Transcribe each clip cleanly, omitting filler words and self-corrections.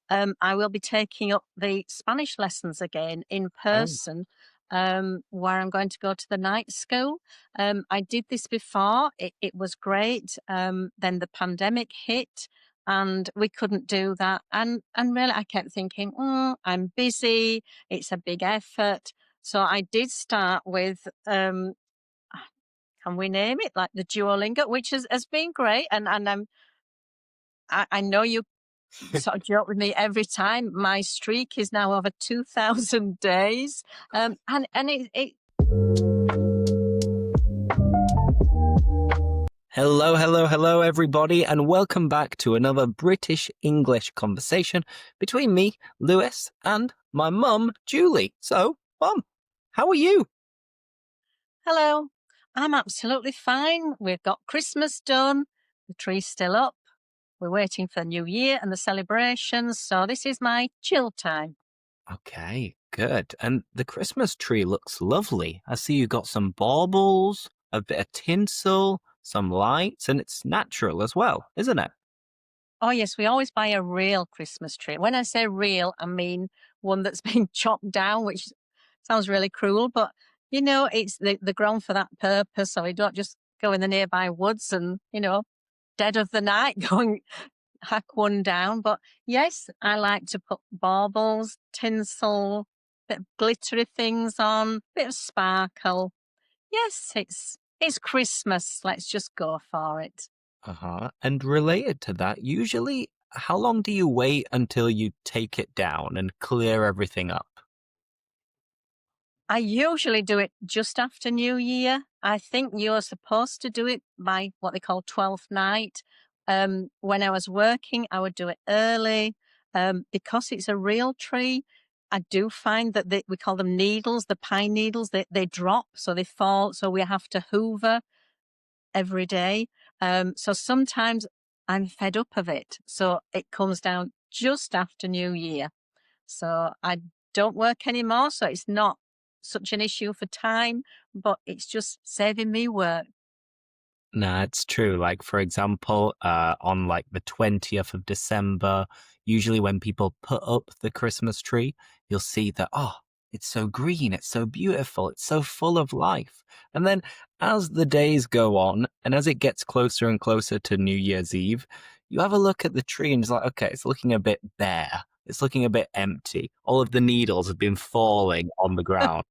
I will be taking up the Spanish lessons again in Oh, person, where I'm going to go to the night school. I did this before. It was great. Then the pandemic hit and we couldn't do that. And really, I kept thinking, I'm busy. It's a big effort. So I did start with, can we name it, like the Duolingo, which has been great. I know you sort of joke with me every time. My streak is now over 2,000 days. And it hello, hello, hello, everybody, and welcome back to another British English conversation between me, Lewis, and my mum, Julie. So, Mum, how are you? Hello. I'm absolutely fine. We've got Christmas done. The tree's still up. We're waiting for the new year and the celebrations. So this is my chill time. Okay, good. And the Christmas tree looks lovely. I see you got some baubles, a bit of tinsel, some lights, and it's natural as well, isn't it? Oh, yes, we always buy a real Christmas tree. When I say real, I mean one that's been chopped down, which sounds really cruel, but it's they're grown for that purpose. So we don't just go in the nearby woods and, dead of the night going hack one down. But yes, I like to put baubles, tinsel, bit of glittery things on, bit of sparkle. Yes, it's Christmas. Let's just go for it. Uh-huh. And related to that, usually, how long do you wait until you take it down and clear everything up? I usually do it just after New Year. I think you're supposed to do it by what they call 12th night. When I was working, I would do it early. Because it's a real tree, I do find that we call them needles, the pine needles, they drop, so they fall. So we have to hoover every day. So sometimes I'm fed up of it. So it comes down just after New Year. So I don't work anymore. So it's not such an issue for time, but it's just saving me work. Nah, it's true. Like, for example, on like the 20th of December, usually when people put up the Christmas tree, you'll see that, oh, it's so green, it's so beautiful, it's so full of life. And then as the days go on and as it gets closer and closer to New Year's Eve, you have a look at the tree and it's like, okay, it's looking a bit bare. It's looking a bit empty. All of the needles have been falling on the ground.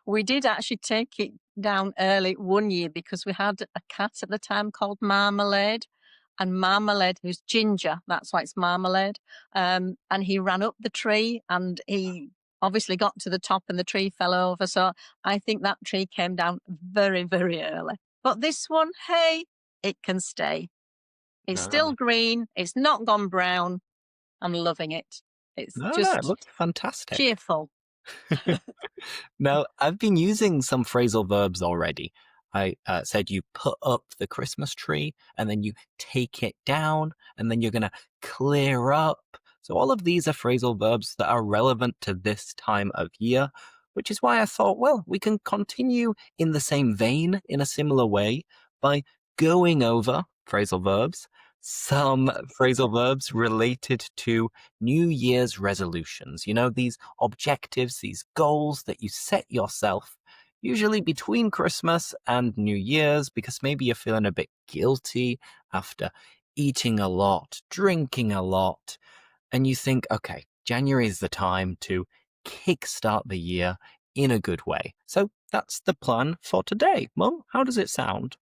We did actually take it down early one year because we had a cat at the time called Marmalade. And Marmalade, who's ginger, that's why it's Marmalade. And he ran up the tree and he obviously got to the top and the tree fell over. So I think that tree came down very, very early. But this one, hey, it can stay. It's still No, green. It's not gone brown. I'm loving it. It's no, it just looks fantastic. cheerful. Now, I've been using some phrasal verbs already. I said you put up the Christmas tree and then you take it down and then you're going to clear up. So, all of these are phrasal verbs that are relevant to this time of year, which is why I thought, well, we can continue in the same vein, in a similar way, by going over phrasal verbs, some phrasal verbs related to New Year's resolutions. You know, these objectives, these goals that you set yourself, usually between Christmas and New Year's, because maybe you're feeling a bit guilty after eating a lot, drinking a lot, and you think, okay, January is the time to kickstart the year in a good way. So that's the plan for today. Mum, how does it sound?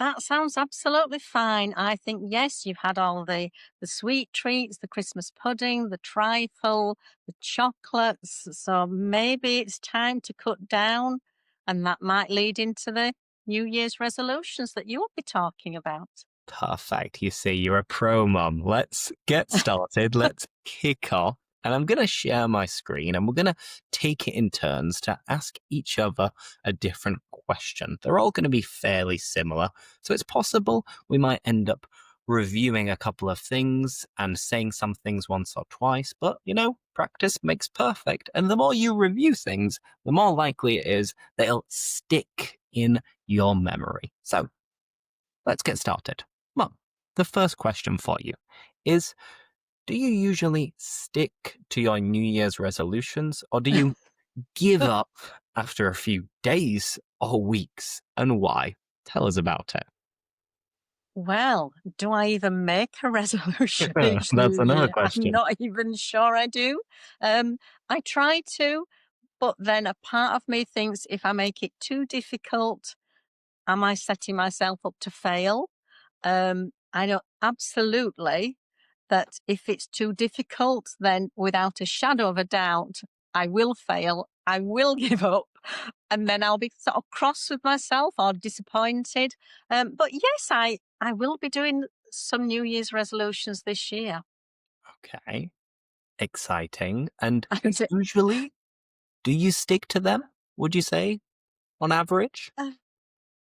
That sounds absolutely fine. I think, yes, you've had all the sweet treats, the Christmas pudding, the trifle, the chocolates. So maybe it's time to cut down, and that might lead into the New Year's resolutions that you'll be talking about. Perfect. You see, you're a pro, Mum. Let's get started. Let's kick off. And I'm going to share my screen and we're going to take it in turns to ask each other a different question. They're all going to be fairly similar. So it's possible we might end up reviewing a couple of things and saying some things once or twice. But, you know, practice makes perfect. And the more you review things, the more likely it is that it'll stick in your memory. So let's get started. Mum, the first question for you is, do you usually stick to your New Year's resolutions, or do you give up after a few days or weeks, and why? Tell us about it. Well, do I even make a resolution each That's new another year? I'm question. not even sure I do. Um, I try to, but then a part of me thinks if I make it too difficult, am I setting myself up to fail? I know absolutely that if it's too difficult, then without a shadow of a doubt, I will fail. I will give up. And then I'll be sort of cross with myself or disappointed. But yes, I will be doing some New Year's resolutions this year. Okay, exciting. And And usually, do you stick to them, would you say, on average?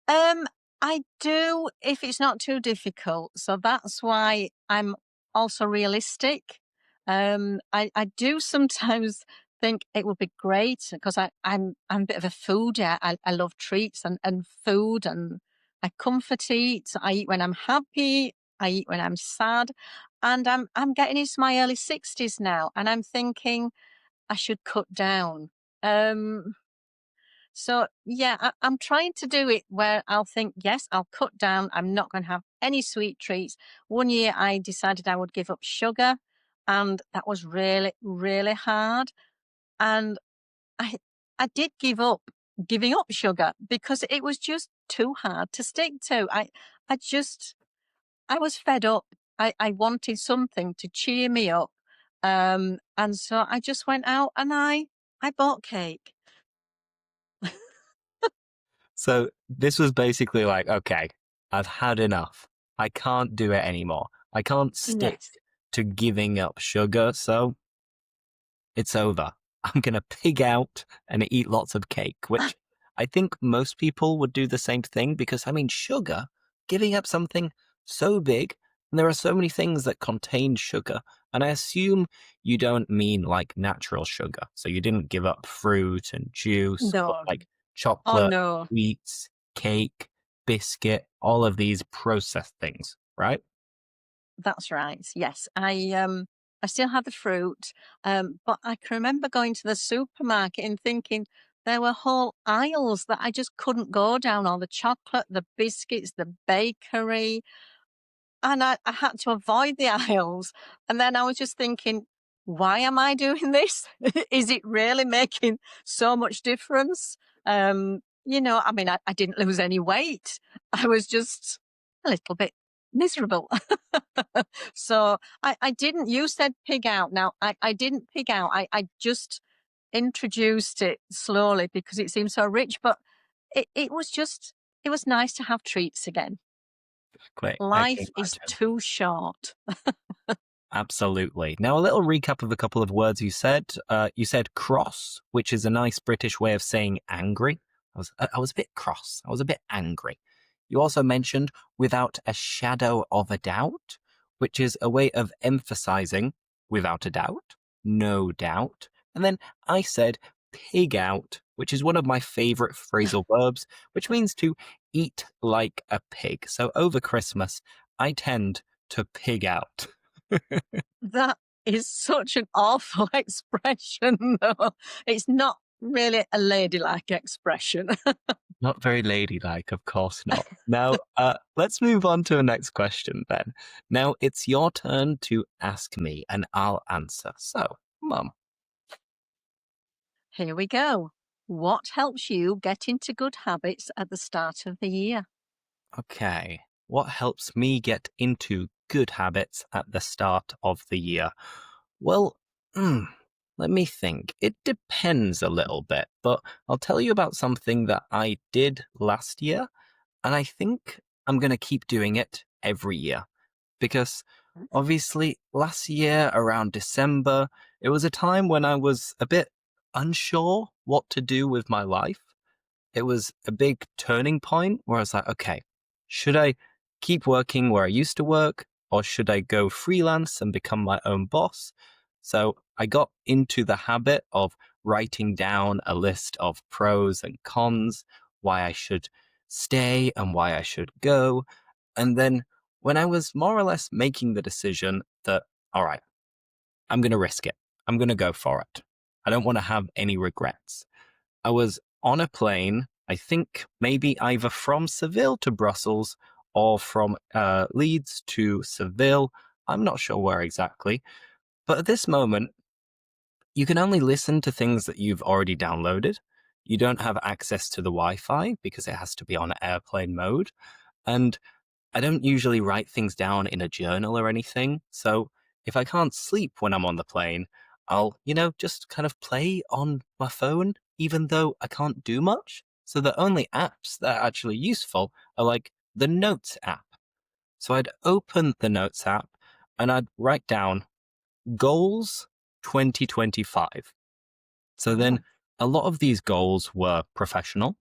Um, I do if it's not too difficult. So that's why I'm also realistic. I do sometimes think it would be great because I'm a bit of a foodie. I love treats and food, and I comfort eat. I eat when I'm happy. I eat when I'm sad, and I'm getting into my early 60s now, and I'm thinking I should cut down. Um, so yeah, I'm trying to do it where I'll think, yes, I'll cut down. I'm not going to have any sweet treats. One year I decided I would give up sugar, and that was really, really hard. And I I did give up giving up sugar because it was just too hard to stick to. I just I was fed up. I wanted something to cheer me up. And so I just went out and I bought cake. So this was basically like, okay, I've had enough. I can't do it anymore. I can't stick Yes. to giving up sugar, so it's over. I'm going to pig out and eat lots of cake, which I think most people would do the same thing because, I mean, sugar, giving up something so big, and there are so many things that contain sugar. And I assume you don't mean like natural sugar. So you didn't give up fruit and juice, but No. like Oh chocolate, no. sweets, cake, biscuit, all of these processed things, right? That's right. Yes, I still had the fruit, but I can remember going to the supermarket and thinking there were whole aisles that I just couldn't go down. All the chocolate, the biscuits, the bakery, and I had to avoid the aisles. And then I was just thinking, why am I doing this? Is it really making so much difference? I mean, I didn't lose any weight. I was just a little bit miserable. So I didn't, you said pig out. Now, I didn't pig out. I just introduced it slowly because it seemed so rich, but it was just, it was nice to have treats again. Quick, I can Life is imagine. too short. Absolutely. Now, a little recap of a couple of words you said. You said cross, which is a nice British way of saying angry. I was a bit cross. I was a bit angry. You also mentioned without a shadow of a doubt, which is a way of emphasizing without a doubt, no doubt. And then I said pig out, which is one of my favorite phrasal verbs, which means to eat like a pig. So over Christmas, I tend to pig out. That is such an awful expression, though. It's not really a ladylike expression. Not very ladylike, of course not. Now, let's move on to the next question then. Now, it's your turn to ask me, and I'll answer. So, Mum, Here we go. What helps you get into good habits at the start of the year? okay, what helps me get into good habits at the start of the year? Well, let me think. It depends a little bit, but I'll tell you about something that I did last year, and I think I'm going to keep doing it every year. Because obviously last year around December, it was a time when I was a bit unsure what to do with my life. It was a big turning point where I was like, okay, should I keep working where I used to work or should I go freelance and become my own boss? So I got into the habit of writing down a list of pros and cons, why I should stay and why I should go. And then when I was more or less making the decision that, all right, I'm going to risk it. I'm going to go for it. I don't want to have any regrets. I was on a plane, I think maybe either from Seville to Brussels or from Leeds to Seville. I'm not sure where exactly. But at this moment, you can only listen to things that you've already downloaded. You don't have access to the Wi Fi because it has to be on airplane mode. And I don't usually write things down in a journal or anything. So if I can't sleep when I'm on the plane, I'll, just kind of play on my phone, even though I can't do much. So the only apps that are actually useful are like the Notes app. So I'd open the Notes app and I'd write down goals 2025. So then Oh, a lot of these goals were professional.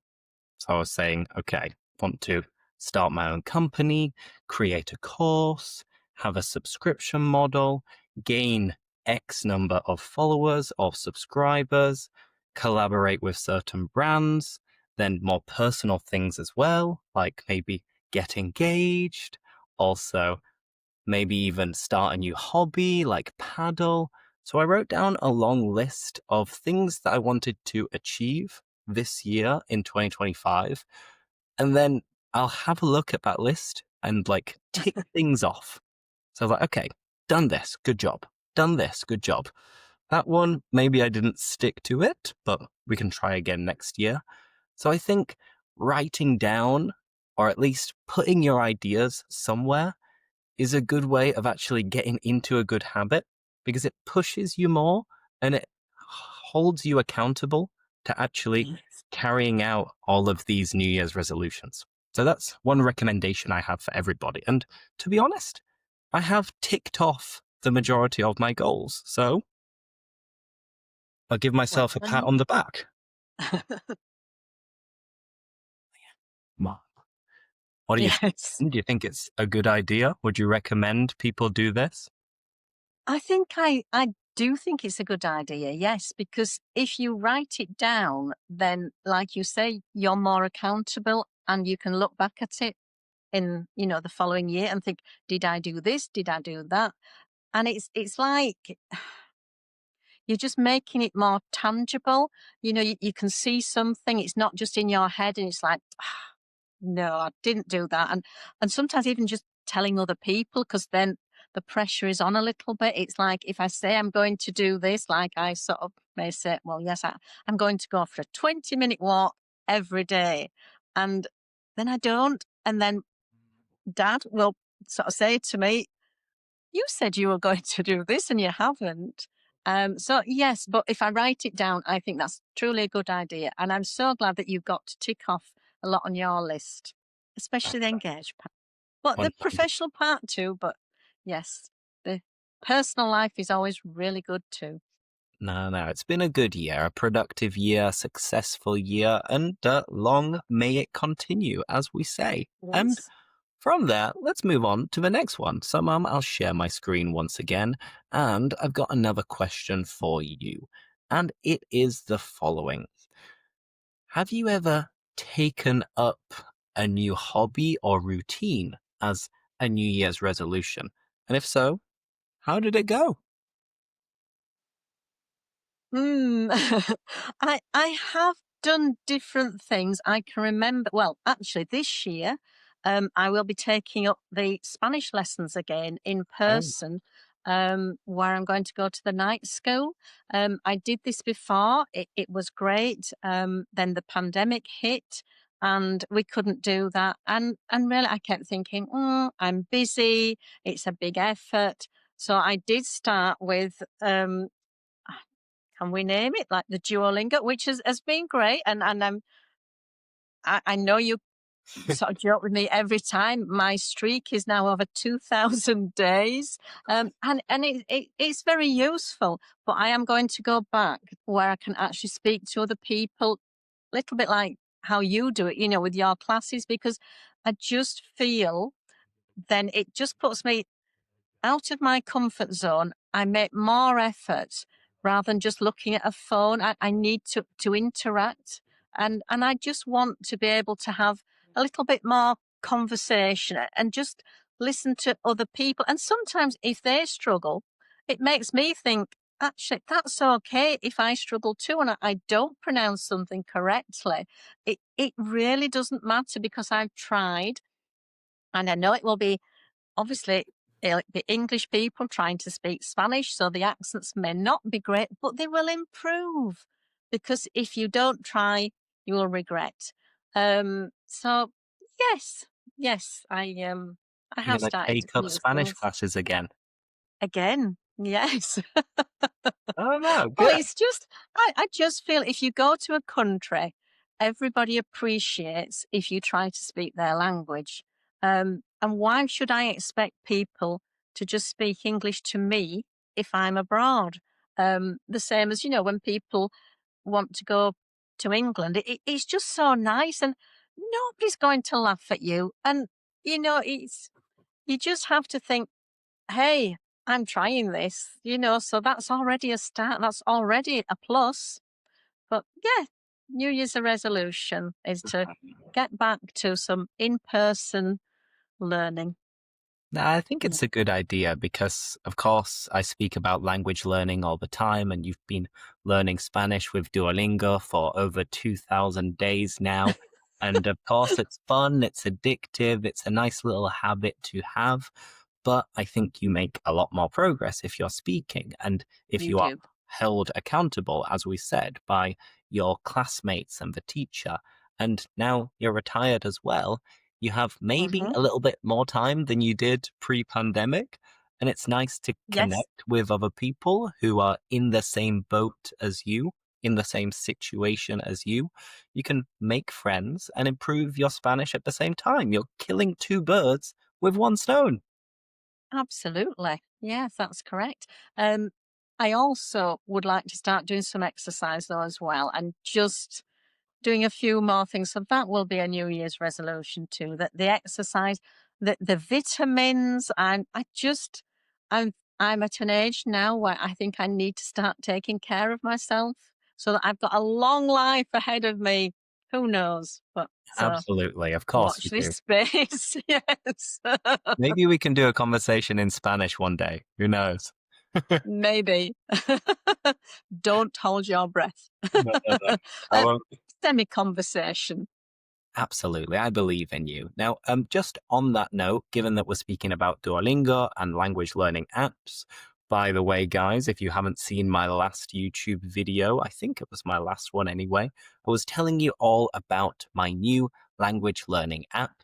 So I was saying, okay, want to start my own company, create a course, have a subscription model, gain X number of followers or subscribers, collaborate with certain brands, then more personal things as well, like maybe get engaged, also maybe even start a new hobby like paddle. So I wrote down a long list of things that I wanted to achieve this year in 2025. And then I'll have a look at that list and like tick things off. So I was like, okay, done this, good job. Done this, good job. That one, maybe I didn't stick to it, but we can try again next year. So I think writing down, or at least putting your ideas somewhere, is a good way of actually getting into a good habit because it pushes you more and it holds you accountable to actually yes. carrying out all of these New Year's resolutions. So that's one recommendation I have for everybody. And to be honest, I have ticked off the majority of my goals. So I'll give Well myself a pat done. on the back. Mark, what do you Yes. think? Do you think it's a good idea? Would you recommend people do this? I think I do think it's a good idea, yes, because if you write it down, then like you say, you're more accountable and you can look back at it in, the following year and think, did I do this? Did I do that? And it's like you're just making it more tangible. You can see something, it's not just in your head and it's like, no, I didn't do that. And sometimes even just telling other people, because then the pressure is on a little bit. It's like if I say I'm going to do this, like I sort of may say, well, yes, I'm going to go for a 20-minute walk every day. And then I don't. And then dad will sort of say to me, you said you were going to do this and you haven't. So yes, but if I write it down, I think that's truly a good idea. And I'm so glad that you got to tick off a lot on your list, especially the engaged part. But the 100. professional part too, but yes, the personal life is always really good too. No, no, it's been a good year, a productive year, successful year, and long may it continue, as we say. And Yes. from there, let's move on to the next one. So, Mum, I'll share my screen once again, and I've got another question for you. And it is the following. Have you ever taken up a new hobby or routine as a New Year's resolution? And if so, how did it go? Hmm. I have done different things. I can remember. Well, actually, this year, I will be taking up the Spanish lessons again in Oh, person. Where I'm going to go to the night school. I did this before. It was great. Then the pandemic hit, and we couldn't do that. And really, I kept thinking, I'm busy. It's a big effort. So I did start with can we name it? Like the Duolingo, which has been great. I know you sort of joke with me every time. My streak is now over 2,000 days. It's very useful. But I am going to go back where I can actually speak to other people, a little bit like how you do it, with your classes, because I just feel then it just puts me out of my comfort zone. I make more effort rather than just looking at a phone. I need to interact, and I just want to be able to have a little bit more conversation and just listen to other people. And sometimes if they struggle, it makes me think, actually, that's okay if I struggle too and I don't pronounce something correctly. It really doesn't matter because I've tried. And I know it will be, obviously, it'll be English people trying to speak Spanish, so the accents may not be great, but they will improve. Because if you don't try, you will regret. So yes, yes, I You're have going to started take up new Spanish things classes again. again. Yes. Oh, no, Well, good. it's just, I just feel if you go to a country, everybody appreciates if you try to speak their language. And why should I expect people to just speak English to me if I'm abroad? The same as, when people want to go to England, it's just so nice and nobody's going to laugh at you. And, you just have to think, hey, I'm trying this, so that's already a start. That's already a plus. But yeah, New Year's resolution is to get back to some in person learning. Now, I think Yeah. it's a good idea because, of course, I speak about language learning all the time, and you've been learning Spanish with Duolingo for over 2,000 days now. And of course, it's fun, it's addictive, it's a nice little habit to have. But I think you make a lot more progress if you're speaking and if You you are do. held accountable, as we said, by your classmates and the teacher. And now you're retired as well, you have maybe Hmm. a little bit more time than you did pre-pandemic, and it's nice to Yes, connect with other people who are in the same boat as you, in the same situation as you. You can make friends and improve your Spanish at the same time. You're killing two birds with one stone. absolutely. Yes, that's correct. Um, I also would like to start doing some exercise though as well, and just doing a few more things. So that will be a New Year's resolution too. That the exercise, the vitamins, and I'm I'm at an age now where I think I need to start taking care of myself so that I've got a long life ahead of me. Who knows? But Absolutely, of course watch you this do. space. Yes. Maybe we can do a conversation in Spanish one day. Who knows? Maybe. Don't hold your breath. No, no, no. I A won't. semi conversation. Absolutely, I believe in you. Now, just on that note, given that we're speaking about Duolingo and language learning apps, by the way, guys, if you haven't seen my last YouTube video, I think it was my last one anyway, I was telling you all about my new language learning app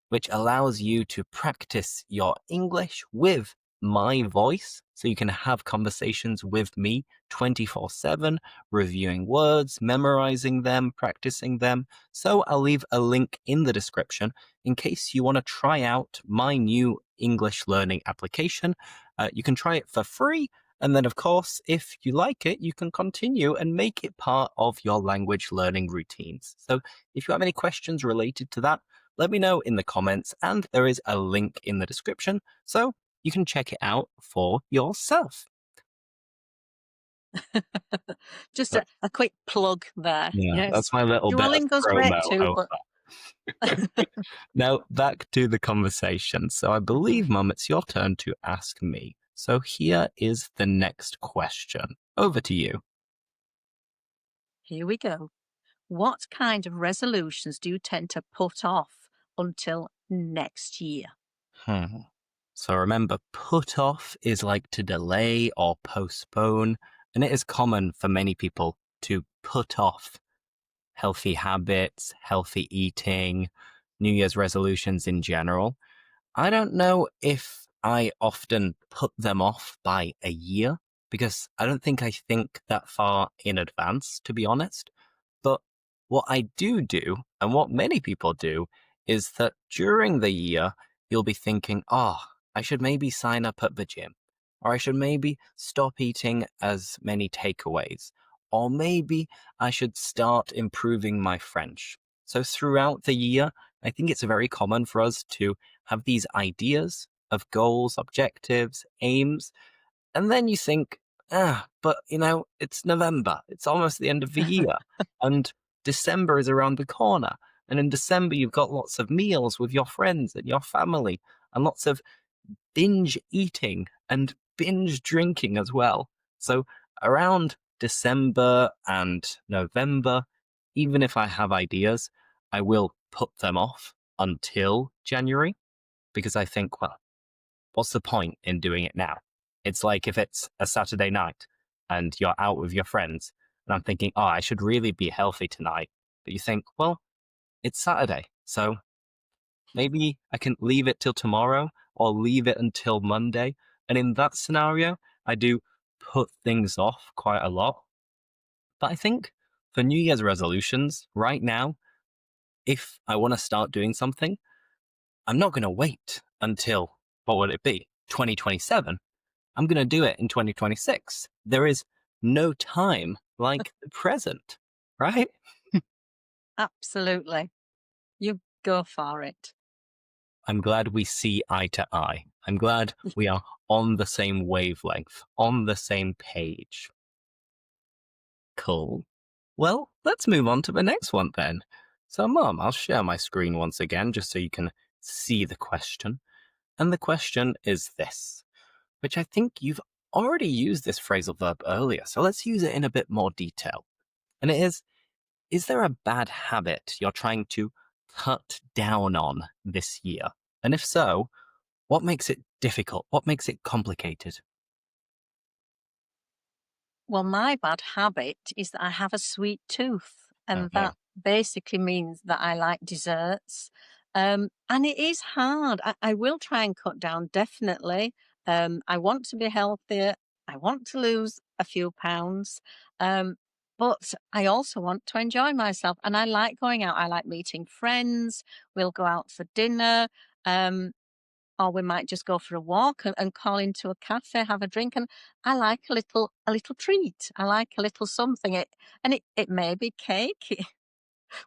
which allows you to practice your English with my voice. So you can have conversations with me 24/7, reviewing words, memorizing them, practicing them. So I'll leave a link in the description in case you want to try out my new English learning application. You can try it for free. And then, of course, if you like it, you can continue and make it part of your language learning routines. So if you have any questions related to that, let me know in the comments, and there is a link in the description so you can check it out for yourself. Just But a quick plug there. yeah, Yes. that's my little bit of Duolingo's great promo too, over. but Now, back to the conversation. So I Mhm. believe, Mum, it's your turn to ask me. So here is the next question. Over to you. Here we go. What kind of resolutions do you tend to put off until next year? Hmm. So remember, put off is like to delay or postpone, and it is common for many people to put off healthy habits, healthy eating, New Year's resolutions in general. I don't know if I often put them off by a year because I don't think I think that far in advance, to be honest. But what I do, and what many people do, is that during the year, you'll be thinking, oh, I should maybe sign up at the gym, or I should maybe stop eating as many takeaways, or maybe I should start improving my French. So throughout the year, I think it's very common for us to have these ideas of goals, objectives, aims, and then you think, but it's November. It's almost the end of the year. And December is around the corner. And in December, you've got lots of meals with your friends and your family. and lots of binge eating and binge drinking as well. So around December and November, even if I have ideas, I will put them off until January because I think, well, what's the point in doing it now? It's like if it's a Saturday night and you're out with your friends, and I'm thinking, oh, I should really be healthy tonight. But you think, well, it's Saturday. So maybe I can leave it till tomorrow or leave it until Monday. And in that scenario, I do put things off quite a lot. But I think for New Year's resolutions right now, if I want to start doing something, I'm not going to wait until, what would it be? 2027. I'm going to do it in 2026. There is no time like the present, right? Absolutely. You go for it. I'm glad we see eye to eye. I'm glad we are on the same wavelength, on the same page. Cool. Well, let's move on to the next one then. So, Mum, I'll share my screen once again just so you can see the question. And the question is this, which I think you've already used this phrasal verb earlier, so let's use it in a bit more detail. And it is there a bad habit you're trying to cut down on this year? And if so, what makes it difficult? What makes it complicated? Well, my bad habit is that I have a sweet tooth, Oh, and no. that basically means that I like desserts. And it is hard. I will try and cut down, definitely. I want to be healthier. I want to lose a few pounds. But I also want to enjoy myself. And I like going out. I like meeting friends. We'll go out for dinner. Um, or we might just go for a walk and call into a cafe, have a drink. And I like a little treat. I like a little something. It may be cake,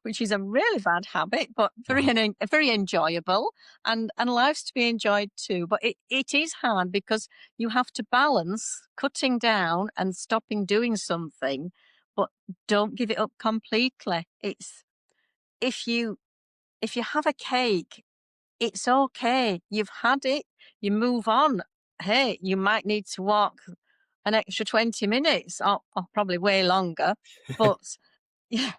which is a really bad habit, but very enjoyable. And life's to be enjoyed too. But it is hard because you have to balance cutting down and stopping doing something, but don't give it up completely. It's if you if you have a cake, it's okay. You've had it. You move on. Hey, you might need to walk an extra 20 minutes or probably way longer. But yeah,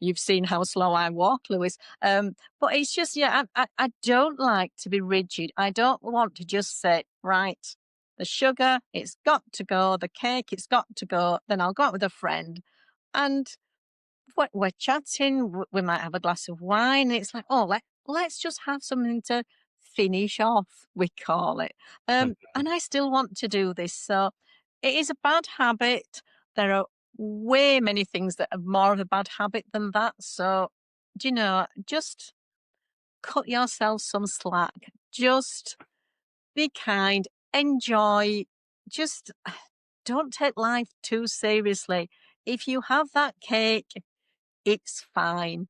you've seen how slow I walk, Lewis. But it's just, yeah, I don't like to be rigid. I don't want to just say, right, the sugar, it's got to go. The cake, it's got to go. Then I'll go out with a friend. And we're chatting, we might have a glass of wine, and it's like, oh, let's just have something to finish off, we call it. And I still want to do this. So it is a bad habit. There are way many things that are more of a bad habit than that. So, just cut yourself some slack. Just be kind, enjoy, just don't take life too seriously. If you have that cake, it's fine.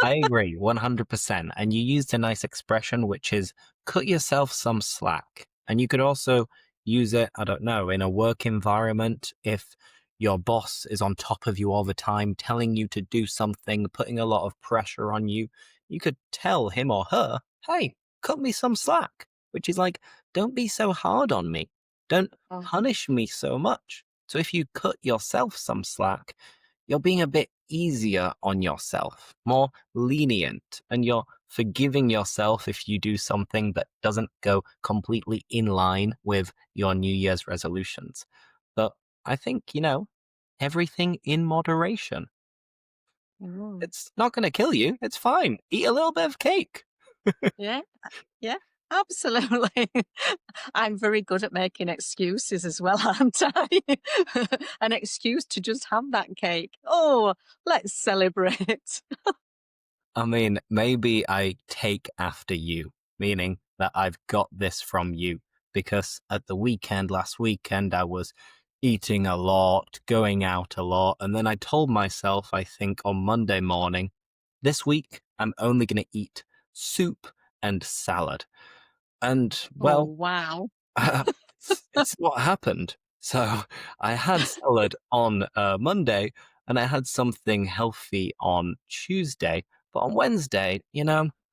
I agree 100%. And you used a nice expression, which is cut yourself some slack. And you could also use it, I don't know, in a work environment. If your boss is on top of you all the time, telling you to do something, putting a lot of pressure on you, you could tell him or her, hey, cut me some slack, which is like, don't be so hard on me. Don't Mhm. punish me so much. So if you cut yourself some slack, you're being a bit easier on yourself, more lenient, and you're forgiving yourself if you do something that doesn't go completely in line with your New Year's resolutions. But I think, everything in moderation. Mm. It's not going to kill you. It's fine. Eat a little bit of cake. Yeah, yeah, absolutely. I'm very good at making excuses as well, aren't I? An excuse to just have that cake. Oh, let's celebrate. I mean, maybe I take after you, meaning that I've got this from you. Because at the weekend, last weekend, I was eating a lot, going out a lot. And then I told myself, I think on Monday morning, this week, I'm only going to eat soup and salad. And, Oh, well, wow. it's what happened. So I had salad on Monday and I had something healthy on Tuesday. But on Wednesday,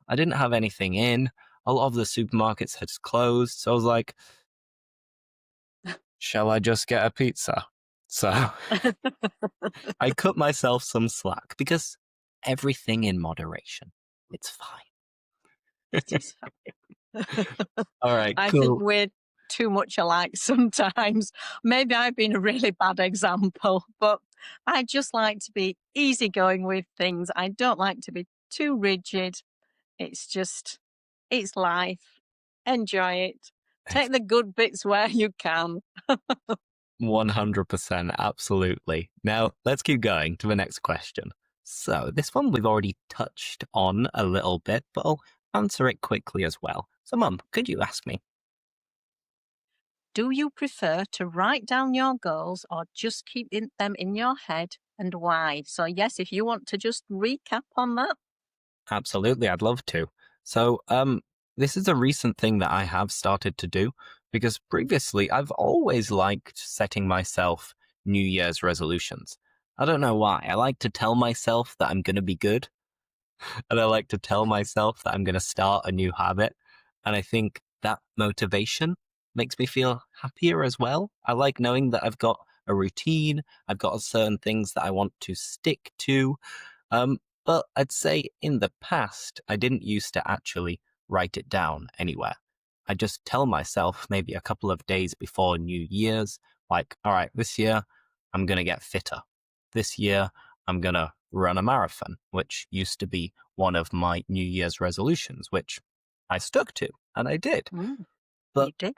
I didn't have anything in. A lot of the supermarkets had closed. So I was like, shall I just get a pizza? So I cut myself some slack because everything in moderation. It's fine. It is. All right, I think cool. we're too much alike sometimes. Maybe I've been a really bad example, but I just like to be easygoing with things. I don't like to be too rigid. It's life. Enjoy it. Take the good bits where you can. 100%, absolutely. Now, let's keep going to the next question. So, this one we've already touched on a little bit, but I'll answer it quickly as well. So, Mum, could you ask me? Do you prefer to write down your goals or just keep them in your head, and why? So, yes, if you want to just recap on that. Absolutely, I'd love to. So, this is a recent thing that I have started to do because previously I've always liked setting myself New Year's resolutions. I don't know why. I like to tell myself that I'm going to be good, and I like to tell myself that I'm going to start a new habit. And I think that motivation makes me feel happier as well. I like knowing that I've got a routine, I've got certain things that I want to stick to. But I'd say in the past, I didn't used to actually write it down anywhere. I just tell myself maybe a couple of days before New Year's, like, all right, this year I'm going to get fitter. This year I'm going to run a marathon, which used to be one of my New Year's resolutions, which I stuck to and I did. Mm, But you did.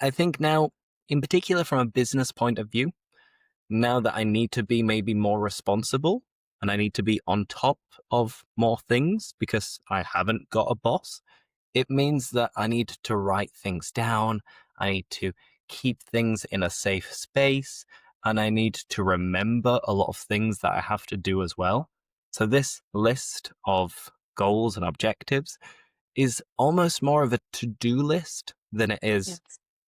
I think now, in particular from a business point of view, now that I need to be maybe more responsible and I need to be on top of more things because I haven't got a boss, it means that I need to write things down. I need to keep things in a safe space and I need to remember a lot of things that I have to do as well. So this list of goals and objectives is almost more of a to-do list than it is Yes.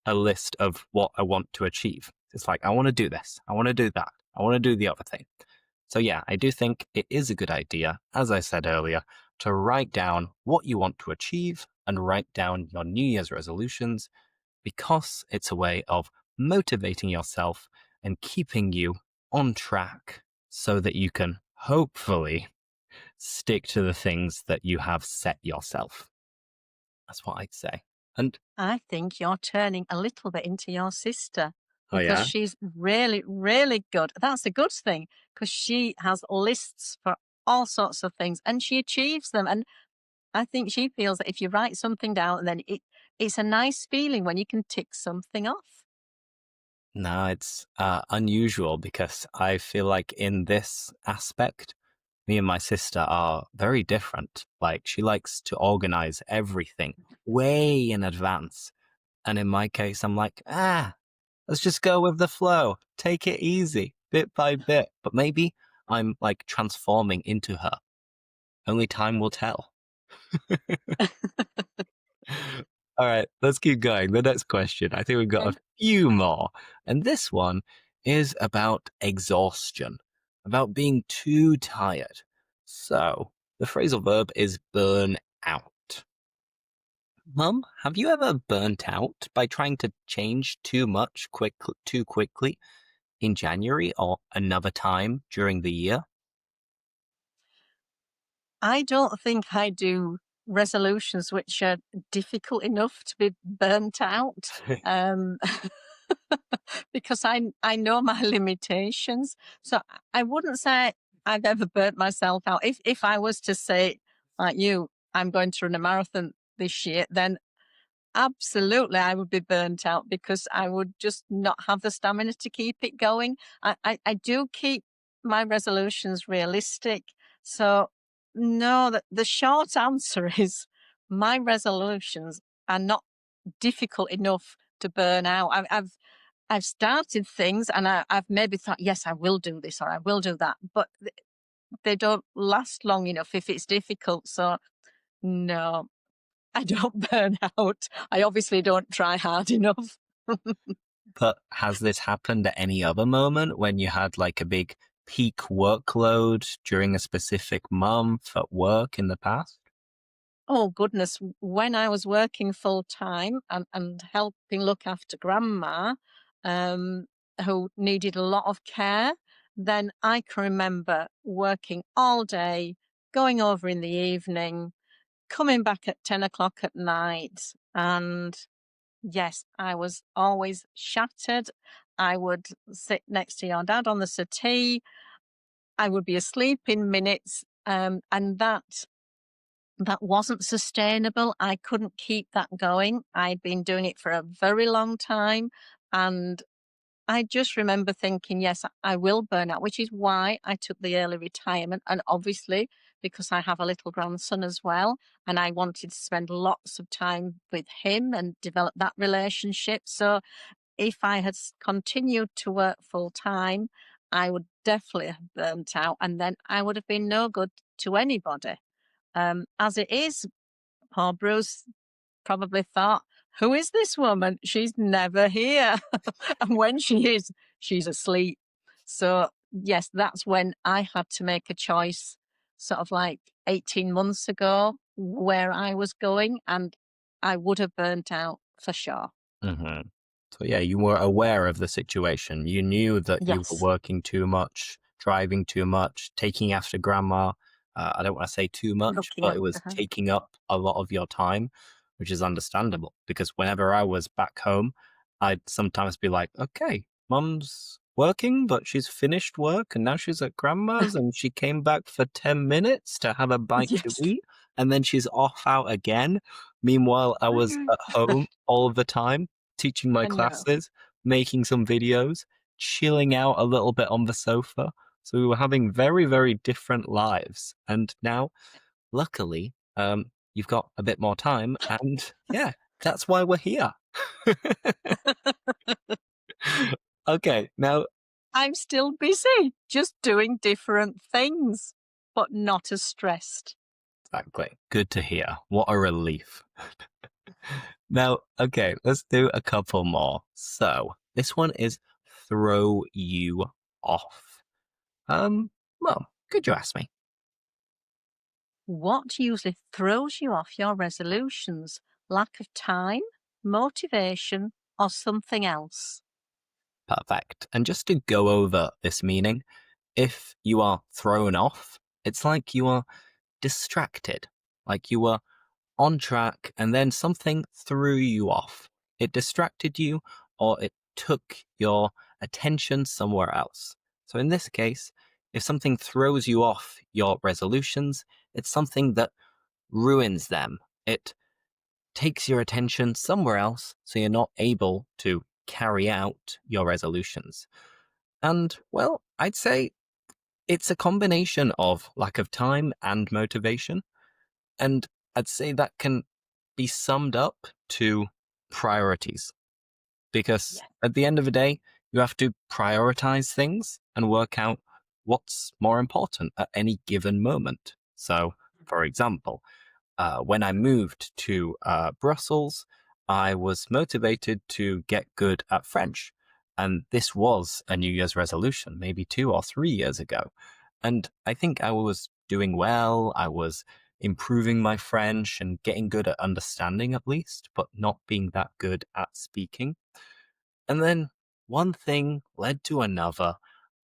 a list of what I want to achieve. It's like, I want to do this. I want to do that. I want to do the other thing. So yeah, I do think it is a good idea, as I said earlier, to write down what you want to achieve and write down your New Year's resolutions because it's a way of motivating yourself and keeping you on track so that you can hopefully stick to the things that you have set yourself. That's what I'd say. And I think you're turning a little bit into your sister oh because yeah, she's really, really good. That's a good thing because she has lists for all sorts of things and she achieves them. And I think she feels that if you write something down, then it's a nice feeling when you can tick something off. no, it's unusual because I feel like in this aspect, me and my sister are very different. Like she likes to organize everything way in advance. And in my case, I'm like, let's just go with the flow. Take it easy, bit by bit. But maybe I'm like transforming into her. Only time will tell. All right, let's keep going. The next question. I think we've got Okay. a few more. And this one is about exhaustion, about being too tired. So the phrasal verb is burn out. Mum, have you ever burnt out by trying to change too quickly in January or another time during the year? I don't think I do resolutions which are difficult enough to be burnt out. Um, because I know my limitations. So I wouldn't say I've ever burnt myself out. If I was to say, like you, I'm going to run a marathon this year, then absolutely I would be burnt out because I would just not have the stamina to keep it going. I do keep my resolutions realistic. So no, the short answer is my resolutions are not difficult enough to burn out. I've started things and I've maybe thought, yes, I will do this or I will do that, but they don't last long enough if it's difficult. So no, I don't burn out. I obviously don't try hard enough. But has this happened at any other moment when you had like a big peak workload during a specific month at work in the past? Oh, goodness. When I was working full time and helping look after grandma, um, who needed a lot of care, then I can remember working all day, going over in the evening, coming back at 10 o'clock at night. And yes, I was always shattered. I would sit next to your dad on the settee. I would be asleep in minutes. And that wasn't sustainable. I couldn't keep that going. I'd been doing it for a very long time. And I just remember thinking, yes, I will burn out, which is why I took the early retirement. And obviously, because I have a little grandson as well, and I wanted to spend lots of time with him and develop that relationship. So if I had continued to work full time, I would definitely have burnt out, and then I would have been no good to anybody. As it is, poor Bruce probably thought, who is this woman? She's never here. And when she is, she's asleep. So, yes, that's when I had to make a choice, sort of like 18 months ago, where I was going, and I would have burnt out for sure. Hmm. So yeah, you were aware of the situation. You knew that you were Yes, working too much, driving too much, taking after grandma. I don't want to say too much, looking but it after was her. taking up a lot of your time, which is understandable because whenever I was back home, I'd sometimes be like, okay, mum's working, but she's finished work and now she's at grandma's and she came back for 10 minutes to have a bite to Yes, eat and then she's off out again. Meanwhile, I I was know. at home all of the time teaching my I know. classes, making some videos, chilling out a little bit on the sofa. So we were having very, very different lives. And now, luckily, you've got a bit more time. And yeah, that's why we're here. Okay, now, I'm still busy, just doing different things, but not as stressed. exactly. Good to hear. What a relief. Now, okay, let's do a couple more. So, this one is throw you off. Well, could you ask me? What usually throws you off your resolutions? Lack of time, motivation, or something else? Perfect. And just to go over this meaning, if you are thrown off, it's like you are distracted, like you were on track and then something threw you off. It distracted you or it took your attention somewhere else. So in this case, if something throws you off your resolutions, it's something that ruins them. It takes your attention somewhere else so you're not able to carry out your resolutions. And well, I'd say it's a combination of lack of time and motivation. And I'd say that can be summed up to priorities. Because Yeah. at the end of the day, you have to prioritize things and work out what's more important at any given moment. So, for example, when I moved to Brussels, I was motivated to get good at French. And this was a New Year's resolution, maybe 2 or 3 years ago. And I think I was doing well. I was improving my French and getting good at understanding at least, but not being that good at speaking. And then one thing led to another.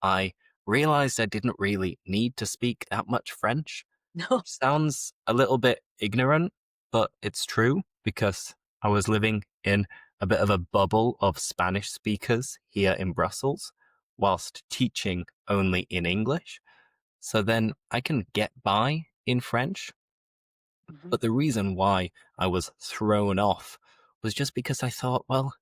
I realized I didn't really need to speak that much French, No. which sounds a little bit ignorant, but it's true because I was living in a bit of a bubble of Spanish speakers here in Brussels whilst teaching only in English. So then I can get by in French. Mhm. But the reason why I was thrown off was just because I thought, well,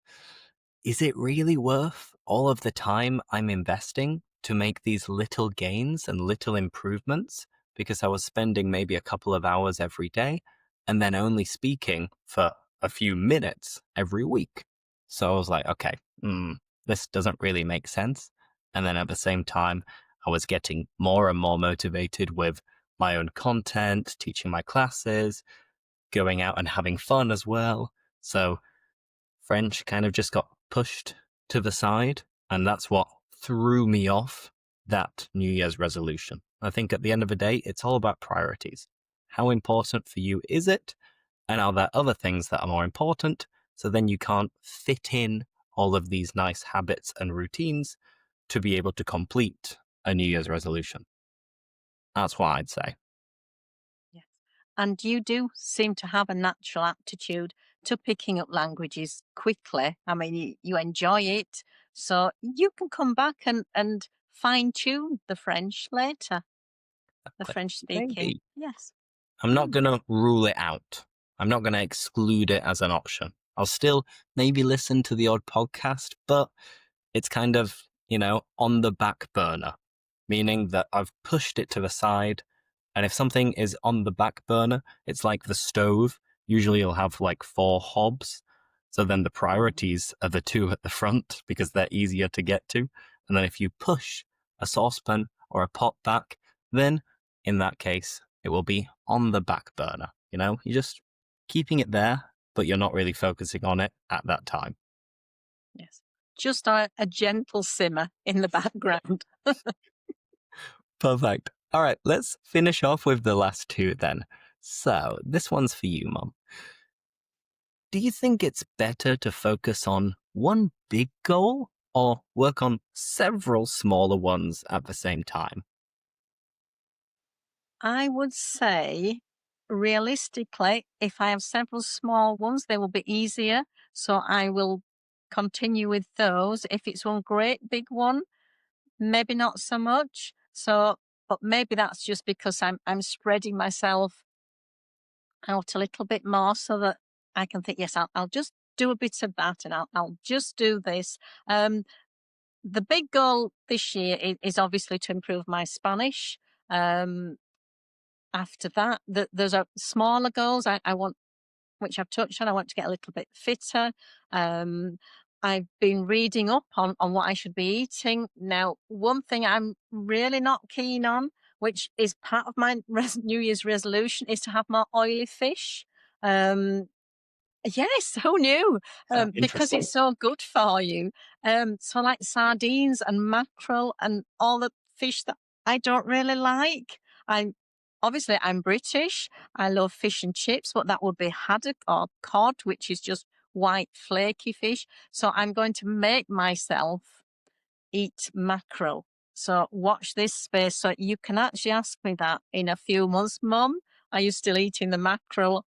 is it really worth all of the time I'm investing to make these little gains and little improvements? Because I was spending maybe a couple of hours every day and then only speaking for a few minutes every week. So I was like, okay, this doesn't really make sense. And then at the same time, I was getting more and more motivated with my own content, teaching my classes, going out and having fun as well. So French kind of just got pushed to the side, and that's what threw me off that New Year's resolution. I think at the end of the day, it's all about priorities. how important for you is it? And are there other things that are more important? So then you can't fit in all of these nice habits and routines to be able to complete a New Year's resolution. That's what I'd say. Yes. And you do seem to have a natural aptitude to picking up languages quickly. I mean, you enjoy it. So you can come back and fine tune the French later, the Like, French speaking. maybe. Yes. I'm not Mm, going to rule it out. I'm not going to exclude it as an option. I'll still maybe listen to the odd podcast, but it's kind of, on the back burner, meaning that I've pushed it to the side. And if something is on the back burner, it's like the stove. Usually you'll have like 4 hobs. So then the mm, priorities are the 2 at the front because they're easier to get to. And then if you push a saucepan or a pot back, then in that case, it will be on the back burner. You're just keeping it there, but you're not really focusing on it at that time. yes. Just a gentle simmer in the background. Perfect. All right, let's finish off with the last 2 then. So this one's for you, Mum. Do you think it's better to focus on one big goal or work on several smaller ones at the same time? I would say, realistically, if I have several small ones, they will be easier. So I will continue with those. If it's one great big one, maybe not so much. So, but maybe that's just because I'm spreading myself out a little bit more so that I can think, yes, I'll just do a bit of that and I'll just do this. Um, the big goal this year is obviously to improve my Spanish. Um, After that, there's a smaller goals I want, which I've touched on. I want to get a little bit fitter. Um, I've been reading up on what I should be eating. Now, one thing I'm really not keen on, which is part of my New Year's resolution, is to have more oily fish. Um, Yes, who knew? Because Interesting. it's so good for you. So like sardines and mackerel and all the fish that I don't really like. I'm British. I love fish and chips, but that would be haddock or cod, which is just white flaky fish. So I'm going to make myself eat mackerel. So watch this space. So you can actually ask me that in a few months, Mum. Are you still eating the mackerel?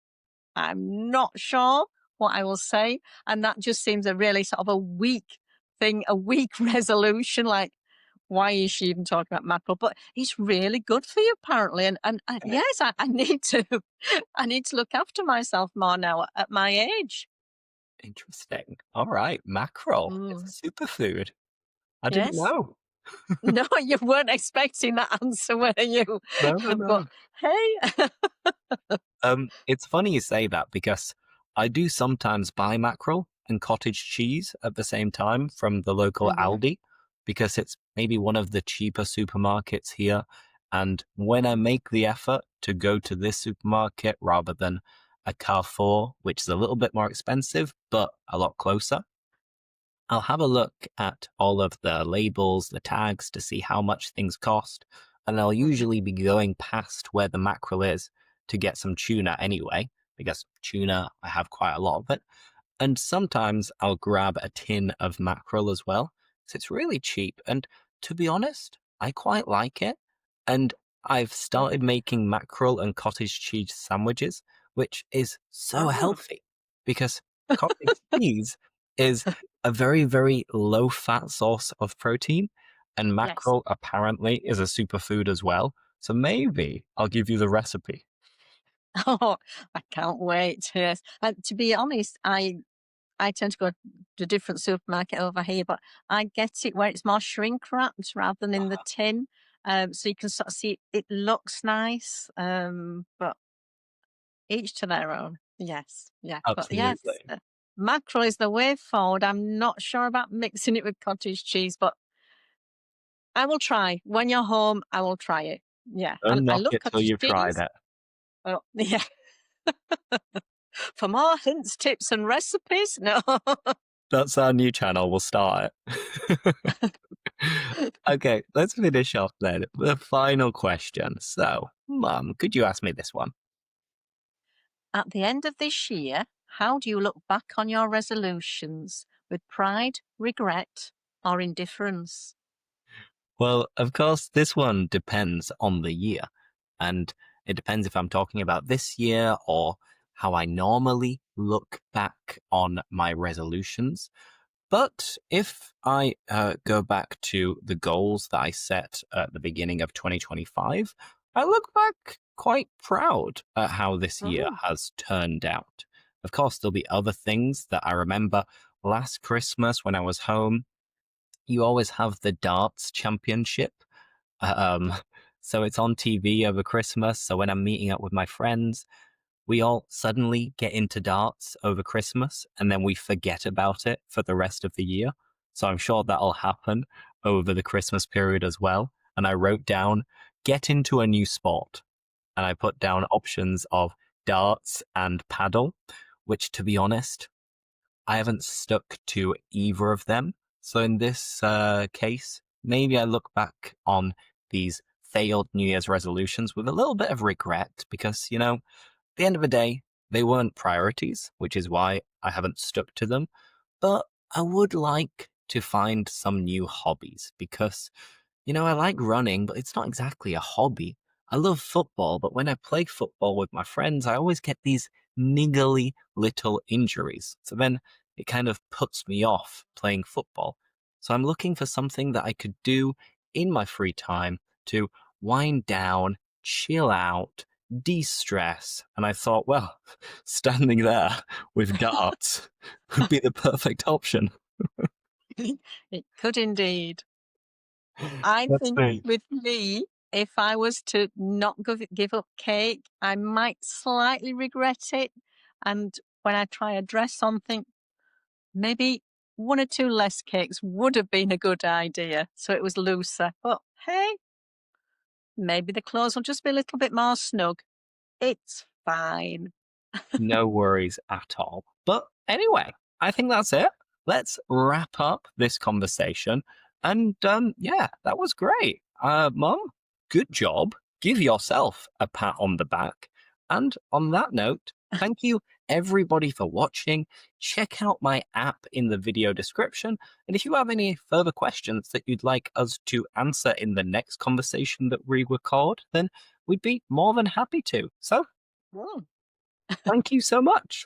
I'm not sure what I will say. And that just seems a really sort of a weak thing, a weak resolution. Like, why is she even talking about mackerel? But it's really good for you, apparently. And yes, I need to, I need to look after myself more now at my age. Interesting. All right, mackerel. It's Mm, a superfood. I didn't yes. know. No, you weren't expecting that answer, were you? No, no, But no. hey, It's funny you say that because I do sometimes buy mackerel and cottage cheese at the same time from the local hmm Aldi because it's maybe one of the cheaper supermarkets here. And when I make the effort to go to this supermarket rather than a Carrefour, which is a little bit more expensive, but a lot closer, I'll have a look at all of the labels, the tags to see how much things cost. And I'll hmm usually be going past where the mackerel is to get some tuna anyway, because tuna, I have quite a lot of it. And sometimes I'll grab a tin of mackerel as well. So it's really cheap. And to be honest, I quite like it. And I've started making mackerel and cottage cheese sandwiches, which is so oh, healthy because cottage cheese is a very, very low fat source of protein. And yes. mackerel apparently is a superfood as well. So maybe I'll give you the recipe. Oh, I can't wait. Yes. And to be honest, I tend to go to a different supermarket over here, but I get it where it's more shrink wrapped rather than in the tin. So you can sort of see it looks nice, but each to their own. Yes, yeah, but yes, Absolutely. mackerel is the way forward. I'm not sure about mixing it with cottage cheese, but I will try. When you're home, I will try it. Yeah, Don't I knock love it till cottage you've tried cheese. it. Oh, yeah. For more hints, tips, and recipes, no. That's our new channel. We'll start it. Okay, let's finish off then. The final question. So, Mum, could you ask me this one? At the end of this year, how do you look back on your resolutions? With pride, regret, or indifference? Well, of course, this one depends on the year. And it depends if I'm talking about this year or how I normally look back on my resolutions. But if I go back to the goals that I set at the beginning of 2025, I look back quite proud at how this year Mm. has turned out. Of course, there'll be other things that I remember last Christmas when I was home. You always have the darts championship. Um, so it's on TV over Christmas. So when I'm meeting up with my friends, we all suddenly get into darts over Christmas and then we forget about it for the rest of the year. So I'm sure that'll happen over the Christmas period as well. And I wrote down, get into a new sport. And I put down options of darts and paddle, which to be honest, I haven't stuck to either of them. So in this case, maybe I look back on these failed New Year's resolutions with a little bit of regret because, at the end of the day, they weren't priorities, which is why I haven't stuck to them. But I would like to find some new hobbies because, I like running, but it's not exactly a hobby. I love football, but when I play football with my friends, I always get these niggly little injuries. So then it kind of puts me off playing football. So I'm looking for something that I could do in my free time to wind down, chill out, de-stress. And I thought, well, standing there with darts would be the perfect option. It could indeed. I That's think me. with me, if I was to not give up cake, I might slightly regret it. And when I try a dress on, think maybe one or two less cakes would have been a good idea. So it was looser. But hey, maybe the clothes will just be a little bit more snug. It's fine. No worries at all. But anyway, I think that's it. Let's wrap up this conversation. And yeah, that was great. Mom, good job. Give yourself a pat on the back. And on that note, thank you everybody for watching. Check out my app in the video description. And if you have any further questions that you'd like us to answer in the next conversation that we record, then we'd be more than happy to. So Mm. thank you so much.